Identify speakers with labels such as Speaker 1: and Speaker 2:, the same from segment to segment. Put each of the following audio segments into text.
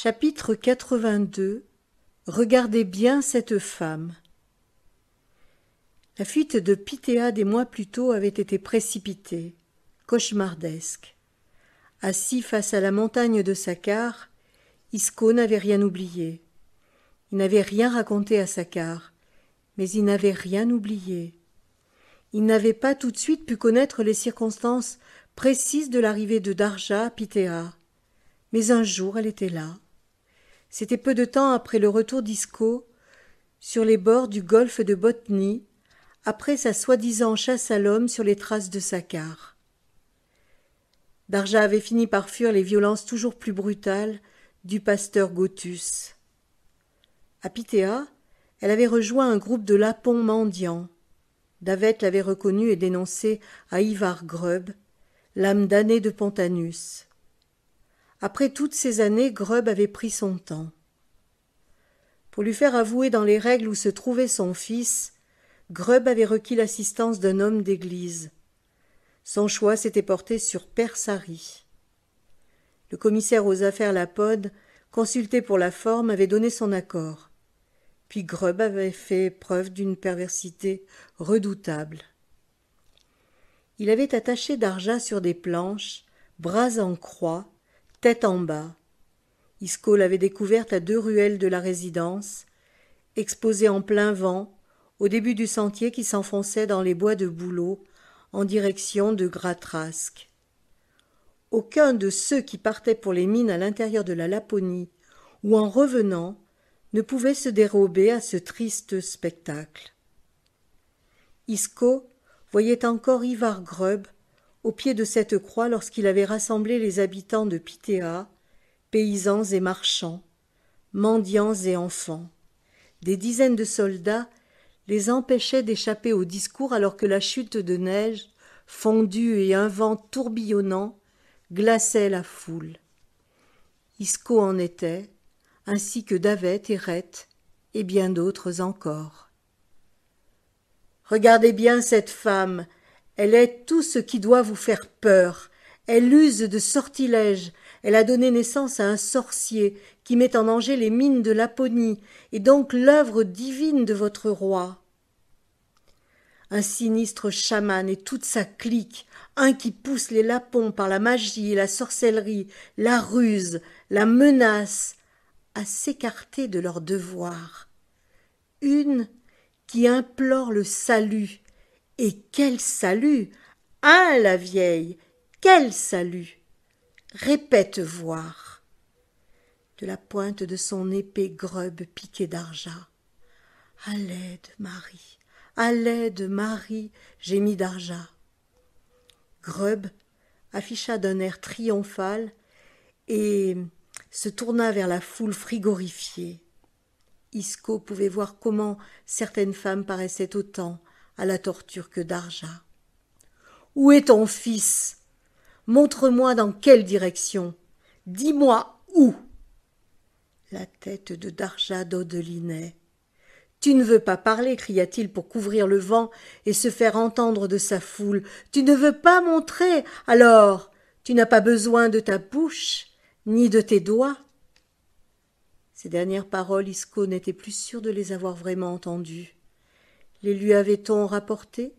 Speaker 1: Chapitre 82. Regardez bien cette femme. La fuite de Pythéa des mois plus tôt avait été précipitée, cauchemardesque. Assis face à la montagne de Saccard, Isco n'avait rien oublié. Il n'avait rien raconté à Saccard, mais il n'avait rien oublié. Il n'avait pas tout de suite pu connaître les circonstances précises de l'arrivée de Darja à Pythéa. Mais un jour elle était là. C'était peu de temps après le retour d'Isco, sur les bords du golfe de Botnie, après sa soi-disant chasse à l'homme sur les traces de Saccard. Darja avait fini par fuir les violences toujours plus brutales du pasteur Gothus. À Pythéa, elle avait rejoint un groupe de lapons mendiants. Davet l'avait reconnue et dénoncé à Ivar Grubb, l'âme damnée de Pontanus. Après toutes ces années, Grubb avait pris son temps. Pour lui faire avouer dans les règles où se trouvait son fils, Grubb avait requis l'assistance d'un homme d'église. Son choix s'était porté sur Persari. Le commissaire aux affaires Lapode, consulté pour la forme, avait donné son accord. Puis Grubb avait fait preuve d'une perversité redoutable. Il avait attaché Darja sur des planches, bras en croix, tête en bas. Isco l'avait découverte à 2 ruelles de la résidence, exposée en plein vent, au début du sentier qui s'enfonçait dans les bois de bouleaux, en direction de Gratrasque. Aucun de ceux qui partaient pour les mines à l'intérieur de la Laponie, ou en revenant, ne pouvait se dérober à ce triste spectacle. Isco voyait encore Ivar Grubb au pied de cette croix lorsqu'il avait rassemblé les habitants de Pythéa, paysans et marchands, mendiants et enfants. Des dizaines de soldats les empêchaient d'échapper au discours alors que la chute de neige, fondue et un vent tourbillonnant, glaçaient la foule. Isco en était, ainsi que Davet et Rhett, et bien d'autres encore. « Regardez bien cette femme, elle est tout ce qui doit vous faire peur. Elle use de sortilèges, elle a donné naissance à un sorcier qui met en danger les mines de Laponie, et donc l'œuvre divine de votre roi. Un sinistre chaman et toute sa clique, un qui pousse les Lapons par la magie et la sorcellerie, la ruse, la menace, à s'écarter de leurs devoirs. Une qui implore le salut. Et quel salut! Hein, la vieille! Quel salut! Répète voir. De la pointe de son épée, Grubb piquait Darja. À l'aide, Marie! À l'aide, Marie! Gémit Darja. Grubb afficha d'un air triomphal et se tourna vers la foule frigorifiée. Isco pouvait voir comment certaines femmes paraissaient autant à la torture que Darja. « Où est ton fils? Montre-moi dans quelle direction. Dis-moi où !» La tête de Darja dodelinait. « Tu ne veux pas parler, cria-t-il pour couvrir le vent et se faire entendre de sa foule. Tu ne veux pas montrer, alors tu n'as pas besoin de ta bouche, ni de tes doigts. » Ces dernières paroles, Isco n'était plus sûr de les avoir vraiment entendues. Les lui avait-on rapportées?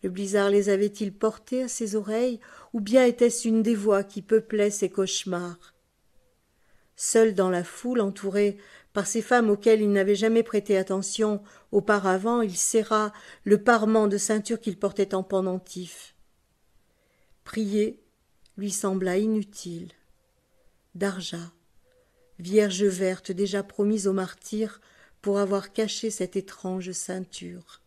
Speaker 1: Le blizzard les avait-il portées à ses oreilles, ou bien était-ce une des voix qui peuplaient ses cauchemars? Seul dans la foule, entouré par ces femmes auxquelles il n'avait jamais prêté attention auparavant, il serra le parement de ceinture qu'il portait en pendentif. Prier lui sembla inutile. Darja, vierge verte déjà promise au martyr pour avoir caché cette étrange ceinture.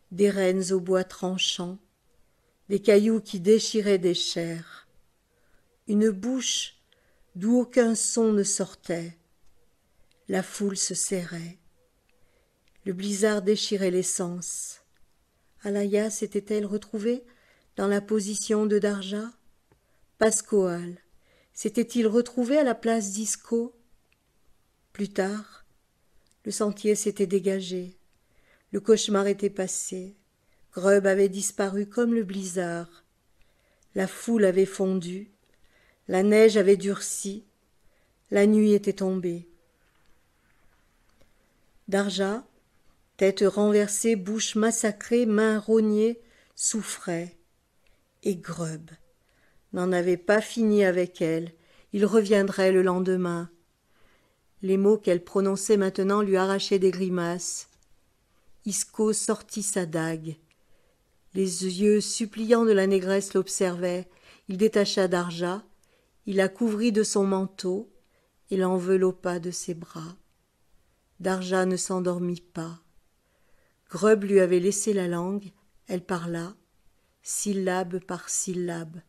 Speaker 1: Des rênes au bois tranchant, des cailloux qui déchiraient des chairs, une bouche d'où aucun son ne sortait. La foule se serrait. Le blizzard déchirait l'essence. Alaya s'était-elle retrouvée dans la position de Darja? Pascoal s'était-il retrouvé à la place d'Isco? Plus tard, le sentier s'était dégagé. Le cauchemar était passé. Grubb avait disparu comme le blizzard. La foule avait fondu. La neige avait durci. La nuit était tombée. Darja, tête renversée, bouche massacrée, mains rognées, souffrait. Et Grub n'en avait pas fini avec elle. Il reviendrait le lendemain. Les mots qu'elle prononçait maintenant lui arrachaient des grimaces. Isco sortit sa dague. Les yeux suppliants de la négresse l'observaient. Il détacha Darja, il la couvrit de son manteau et l'enveloppa de ses bras. Darja ne s'endormit pas. Grub lui avait laissé la langue, elle parla, syllabe par syllabe.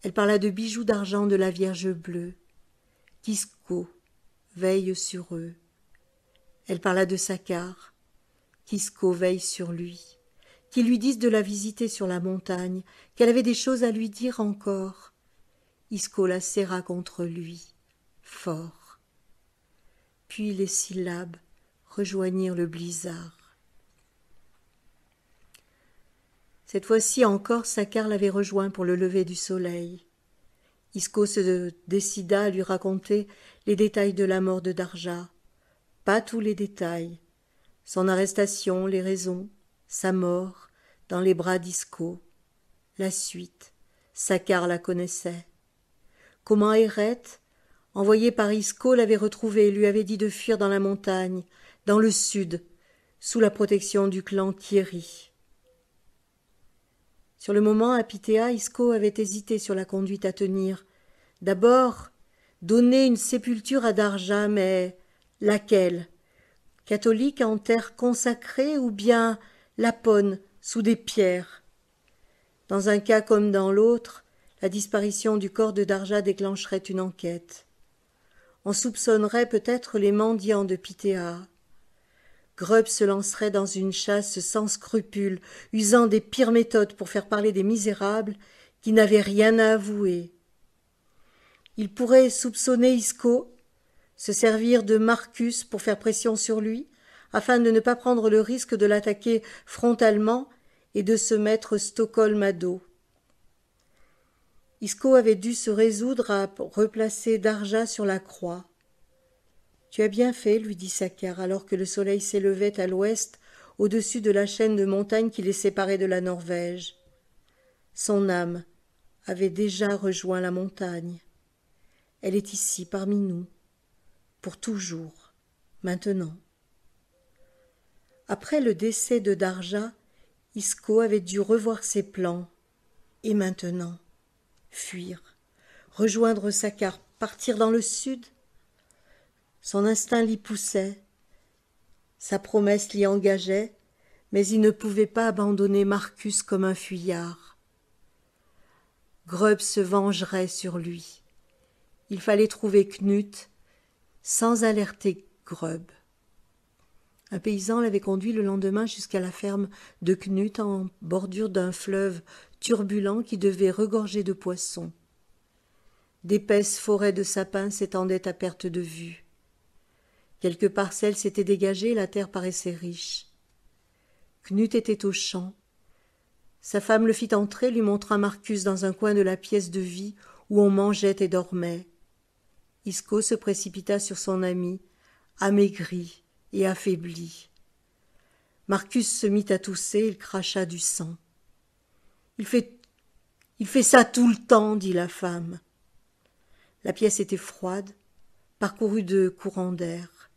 Speaker 1: Elle parla de bijoux d'argent de la Vierge bleue. Qu'Isco veille sur eux. Elle parla de Sakkar. Qu'Isco veille sur lui. Qu'il lui dise de la visiter sur la montagne, qu'elle avait des choses à lui dire encore. Isco la serra contre lui, fort. Puis les syllabes rejoignirent le blizzard. Cette fois-ci encore, Sakkar l'avait rejoint pour le lever du soleil. Isco se décida à lui raconter les détails de la mort de Darja. Pas tous les détails. Son arrestation, les raisons, sa mort, dans les bras d'Isco. La suite, Sakkar la connaissait. Comment Eret, envoyé par Isco, l'avait retrouvé et lui avait dit de fuir dans la montagne, dans le sud, sous la protection du clan Kieri. Sur le moment, à Pitéa, Isco avait hésité sur la conduite à tenir. D'abord, donner une sépulture à Darja, mais laquelle? Catholique en terre consacrée ou bien lapone sous des pierres? Dans un cas comme dans l'autre, la disparition du corps de Darja déclencherait une enquête. On soupçonnerait peut-être les mendiants de Pitéa. Grub se lancerait dans une chasse sans scrupules, usant des pires méthodes pour faire parler des misérables qui n'avaient rien à avouer. Il pourrait soupçonner Isco, se servir de Marcus pour faire pression sur lui, afin de ne pas prendre le risque de l'attaquer frontalement et de se mettre Stockholm à dos. Isco avait dû se résoudre à replacer Darja sur la croix. « Tu as bien fait, lui dit Sakkar, alors que le soleil s'élevait à l'ouest, au-dessus de la chaîne de montagnes qui les séparait de la Norvège. Son âme avait déjà rejoint la montagne. Elle est ici, parmi nous, pour toujours, maintenant. » Après le décès de Darja, Isco avait dû revoir ses plans. Et maintenant, fuir, rejoindre Sakkar, partir dans le sud? Son instinct l'y poussait, sa promesse l'y engageait, mais il ne pouvait pas abandonner Marcus comme un fuyard. Grub se vengerait sur lui. Il fallait trouver Knut sans alerter Grub. Un paysan l'avait conduit le lendemain jusqu'à la ferme de Knut en bordure d'un fleuve turbulent qui devait regorger de poissons. D'épaisses forêts de sapins s'étendaient à perte de vue. Quelques parcelles s'étaient dégagées et la terre paraissait riche. Knut était au champ. Sa femme le fit entrer, lui montra Marcus dans un coin de la pièce de vie où on mangeait et dormait. Isco se précipita sur son ami, amaigri et affaibli. Marcus se mit à tousser, il cracha du sang. Il fait ça tout le temps, dit la femme. La pièce était froide, parcourue de courants d'air.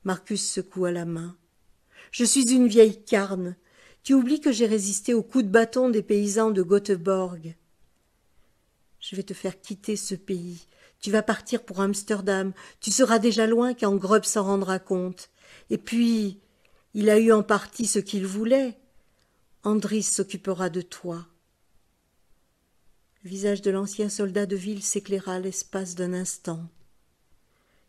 Speaker 1: Marcus secoua la main. « Je suis une vieille carne. Tu oublies que j'ai résisté aux coups de bâton des paysans de Göteborg. Je vais te faire quitter ce pays. Tu vas partir pour Amsterdam. Tu seras déjà loin quand Grub s'en rendra compte. Et puis, il a eu en partie ce qu'il voulait. Andris s'occupera de toi. » Le visage de l'ancien soldat de ville s'éclaira l'espace d'un instant.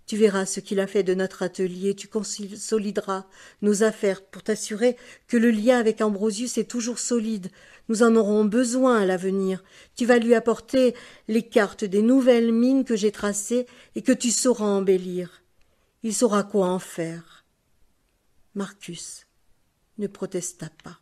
Speaker 1: Tu verras ce qu'il a fait de notre atelier, tu consolideras nos affaires pour t'assurer que le lien avec Ambrosius est toujours solide. Nous en aurons besoin à l'avenir. Tu vas lui apporter les cartes des nouvelles mines que j'ai tracées et que tu sauras embellir. Il saura quoi en faire. Marcus ne protesta pas.